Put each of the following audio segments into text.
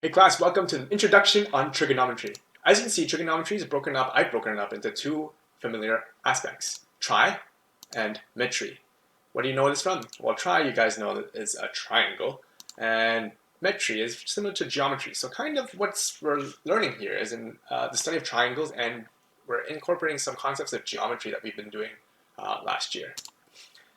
Hey class, welcome to the introduction on trigonometry. As you can see, trigonometry is broken up, I've broken it up into two familiar aspects, tri and metry. What do you know this from? Well, tri, you guys know that is a triangle, and metry is similar to geometry. So kind of what we're learning here is in the study of triangles, and we're incorporating some concepts of geometry that we've been doing last year.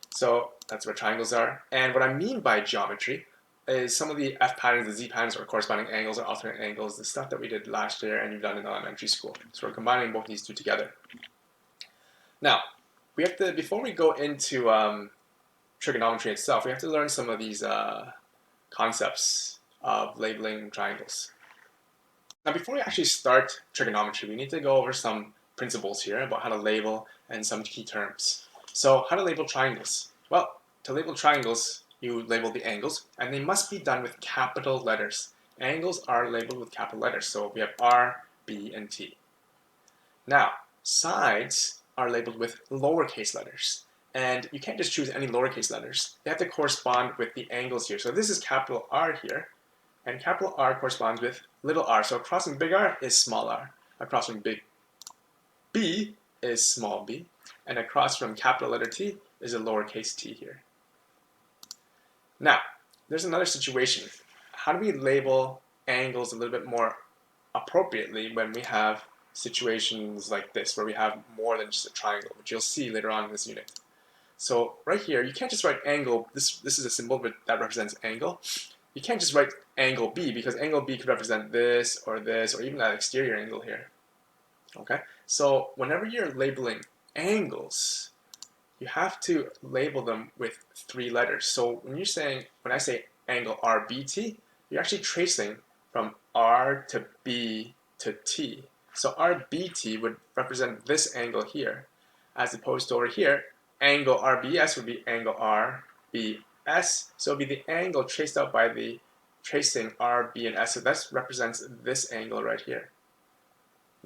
So that's what triangles are. And what I mean by geometry is some of the F patterns, the Z patterns, or corresponding angles or alternate angles, the stuff that we did last year and you've done in elementary school. So we're combining both these two together. Now, we have to, before we go into trigonometry itself, we have to learn some of these concepts of labeling triangles. Now, before we actually start trigonometry, we need to go over some principles here about how to label and some key terms. So, how to label triangles? Well, to label triangles, you label the angles, and they must be done with capital letters. Angles are labeled with capital letters, so we have R, B, and T. Now, sides are labeled with lowercase letters, and you can't just choose any lowercase letters. They have to correspond with the angles here. So this is capital R here, and capital R corresponds with little r. So across from big R is small r. Across from big B is small b. And across from capital letter T is a lowercase t here. Now, there's another situation. How do we label angles a little bit more appropriately when we have situations like this, where we have more than just a triangle, which you'll see later on in this unit. So right here, you can't just write angle. This is a symbol that represents angle. You can't just write angle B, because angle B could represent this, or even that exterior angle here. Okay, so whenever you're labeling angles, you have to label them with three letters. So when I say angle RBT, you're actually tracing from R to B to T. So RBT would represent this angle here, as opposed to over here, angle RBS would be angle RBS. So it would be the angle traced out by the tracing R, B, and S. So that represents this angle right here.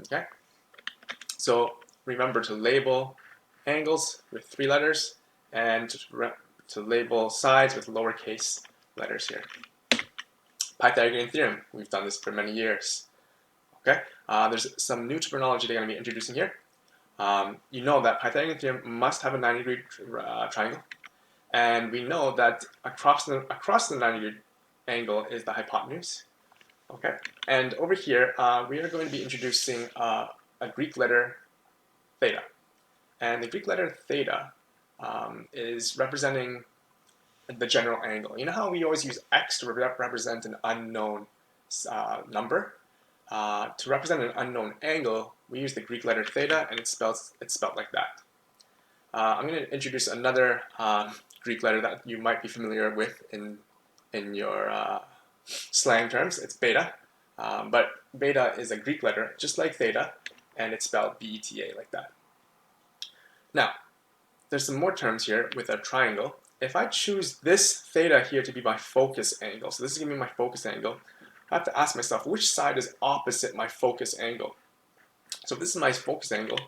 Okay? So remember to label angles with three letters and to label sides with lowercase letters here. Pythagorean theorem, we've done this for many years. Okay, there's some new terminology they're going to be introducing here. You know that Pythagorean theorem must have a 90-degree triangle, and we know that across the 90-degree angle is the hypotenuse. Okay, and over here we are going to be introducing a Greek letter theta. And the Greek letter theta is representing the general angle. You know how we always use x to represent an unknown number? To represent an unknown angle, we use the Greek letter theta, and it's spelled like that. I'm going to introduce another Greek letter that you might be familiar with in your slang terms. It's beta, but beta is a Greek letter, just like theta, and it's spelled B-E-T-A like that. Now, there's some more terms here with a triangle. If I choose this theta here to be my focus angle, so this is going to be my focus angle, I have to ask myself, which side is opposite my focus angle? So if this is my focus angle,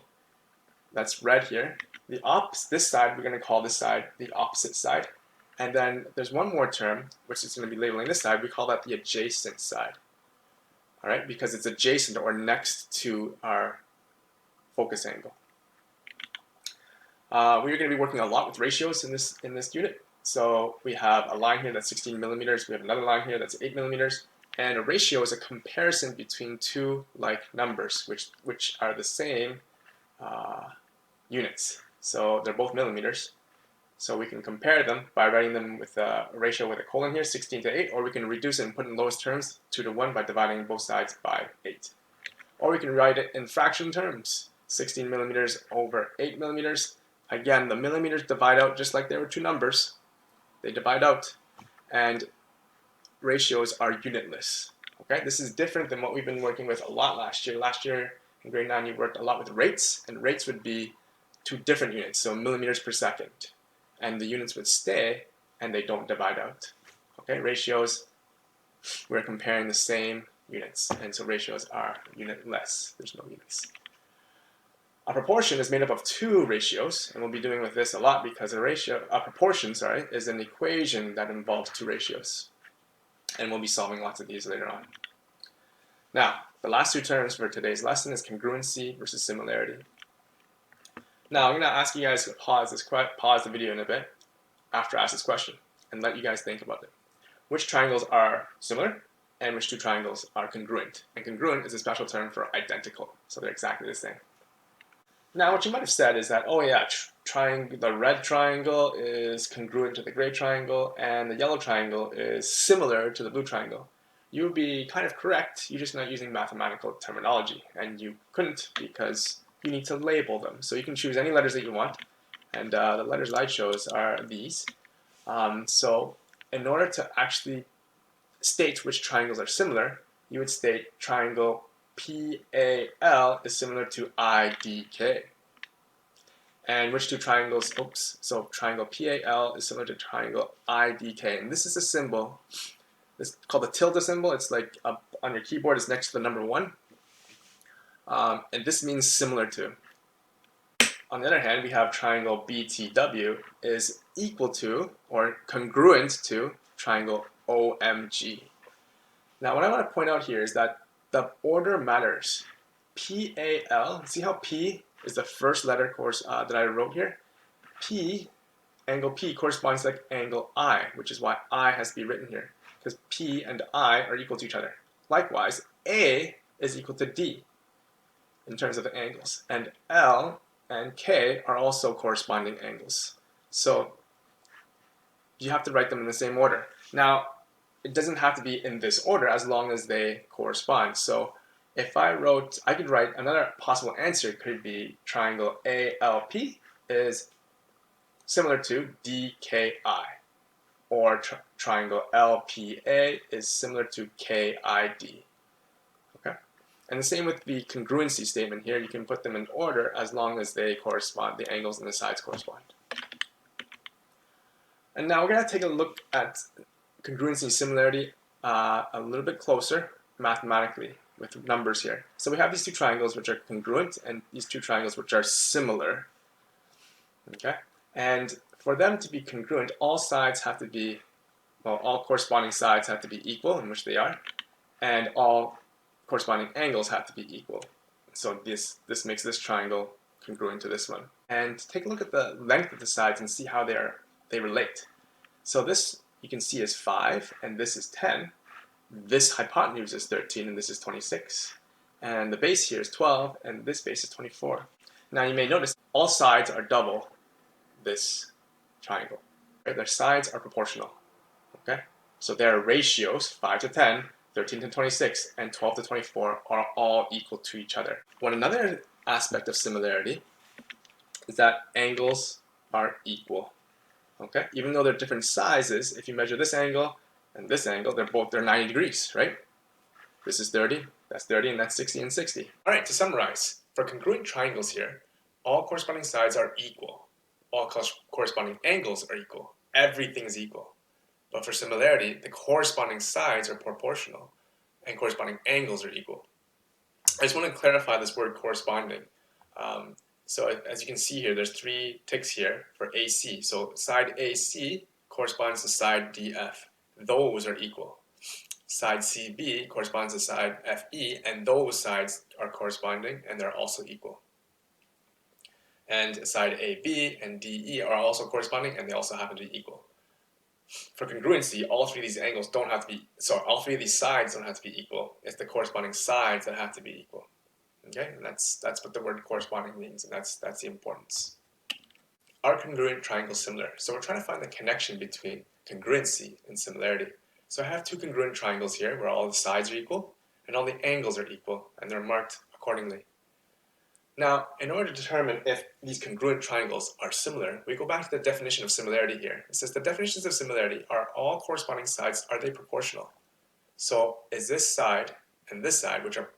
that's red here. This side, we're going to call this side the opposite side. And then there's one more term, which is going to be labeling this side. We call that the adjacent side. All right, because it's adjacent or next to our focus angle. We're going to be working a lot with ratios in this unit. So we have a line here that's 16 millimeters. We have another line here that's 8 millimeters. And a ratio is a comparison between two like numbers, which are the same units. So they're both millimeters. So we can compare them by writing them with a ratio with a colon here, 16 to 8, or we can reduce it and put in lowest terms, 2 to 1, by dividing both sides by 8. Or we can write it in fraction terms, 16 millimeters over 8 millimeters. Again, the millimeters divide out just like they were two numbers. They divide out, and ratios are unitless. Okay, this is different than what we've been working with a lot last year. Last year in grade 9, you worked a lot with rates, and rates would be two different units, so millimeters per second. And the units would stay, and they don't divide out. Okay, ratios, we're comparing the same units, and so ratios are unitless. There's no units. A proportion is made up of two ratios, and we'll be doing with this a lot because a proportion, is an equation that involves two ratios. And we'll be solving lots of these later on. Now, the last two terms for today's lesson is congruency versus similarity. Now, I'm going to ask you guys to pause the video in a bit after I ask this question and let you guys think about it. Which triangles are similar and which two triangles are congruent? And congruent is a special term for identical, so they're exactly the same. Now, what you might have said is that, oh yeah, the red triangle is congruent to the gray triangle, and the yellow triangle is similar to the blue triangle. You would be kind of correct, you're just not using mathematical terminology, and you couldn't because you need to label them. So you can choose any letters that you want, and the letters that I chose are these. So in order to actually state which triangles are similar, you would state triangle PAL is similar to IDK. And which two triangles, so triangle PAL is similar to triangle IDK. And this is a symbol, it's called the tilde symbol. It's like on your keyboard, it's next to the number 1. And this means similar to. On the other hand, we have triangle BTW is equal to or congruent to triangle OMG. Now, what I want to point out here is that the order matters. PAL, see how P is the first letter that I wrote here? Angle P corresponds to angle I, which is why I has to be written here, because P and I are equal to each other. Likewise, A is equal to D in terms of the angles, and L and K are also corresponding angles. So you have to write them in the same order. Now, it doesn't have to be in this order as long as they correspond. So if I could write another possible answer could be triangle ALP is similar to DKI, or triangle LPA is similar to KID. Okay? And the same with the congruency statement here. You can put them in order as long as they correspond, the angles and the sides correspond. And now we're going to take a look at congruency and similarity a little bit closer mathematically with numbers here. So we have these two triangles which are congruent and these two triangles which are similar. Okay? And for them to be congruent, all corresponding sides have to be equal, in which they are, and all corresponding angles have to be equal. So this makes this triangle congruent to this one. And take a look at the length of the sides and see how they relate. So this you can see is 5, and this is 10. This hypotenuse is 13, and this is 26. And the base here is 12, and this base is 24. Now you may notice all sides are double this triangle. Right? Their sides are proportional. Okay? So their ratios, 5 to 10, 13 to 26, and 12 to 24, are all equal to each other. Another aspect of similarity is that angles are equal. Okay? Even though they're different sizes, if you measure this angle and this angle, they're 90 degrees, right? This is 30, that's 30, and that's 60 and 60. All right, to summarize, for congruent triangles here, all corresponding sides are equal. All corresponding angles are equal. Everything is equal. But for similarity, the corresponding sides are proportional and corresponding angles are equal. I just want to clarify this word corresponding. So as you can see here, there's 3 ticks here for AC. So side AC corresponds to side DF. Those are equal. Side CB corresponds to side FE, and those sides are corresponding, and they're also equal. And side AB and DE are also corresponding, and they also happen to be equal. For congruency, all 3 of these angles don't have to be, all 3 of these sides don't have to be equal. It's the corresponding sides that have to be equal. Okay, and that's what the word corresponding means, and that's the importance. Are congruent triangles similar? So we're trying to find the connection between congruency and similarity. So I have 2 congruent triangles here where all the sides are equal and all the angles are equal, and they're marked accordingly. Now, in order to determine if these congruent triangles are similar, we go back to the definition of similarity here. It says the definitions of similarity are all corresponding sides, are they proportional? So is this side and this side, which are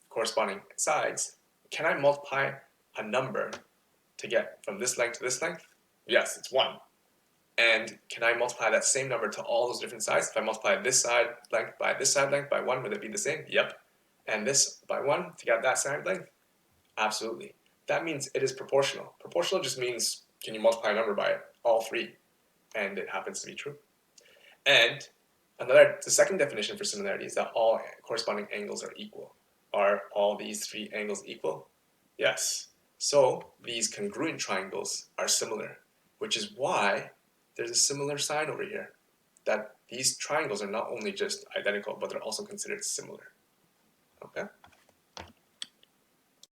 corresponding sides, can I multiply a number to get from this length to this length? Yes, it's 1. And can I multiply that same number to all those different sides? If I multiply this side length by 1, would it be the same? Yep. And this by 1 to get that side length? Absolutely. That means it is proportional. Proportional just means can you multiply a number by all 3? And it happens to be true. And The second definition for similarity is that all corresponding angles are equal. Are all these three angles equal? Yes. So these congruent triangles are similar, which is why there's a similar sign over here. That these triangles are not only just identical, but they're also considered similar. Okay?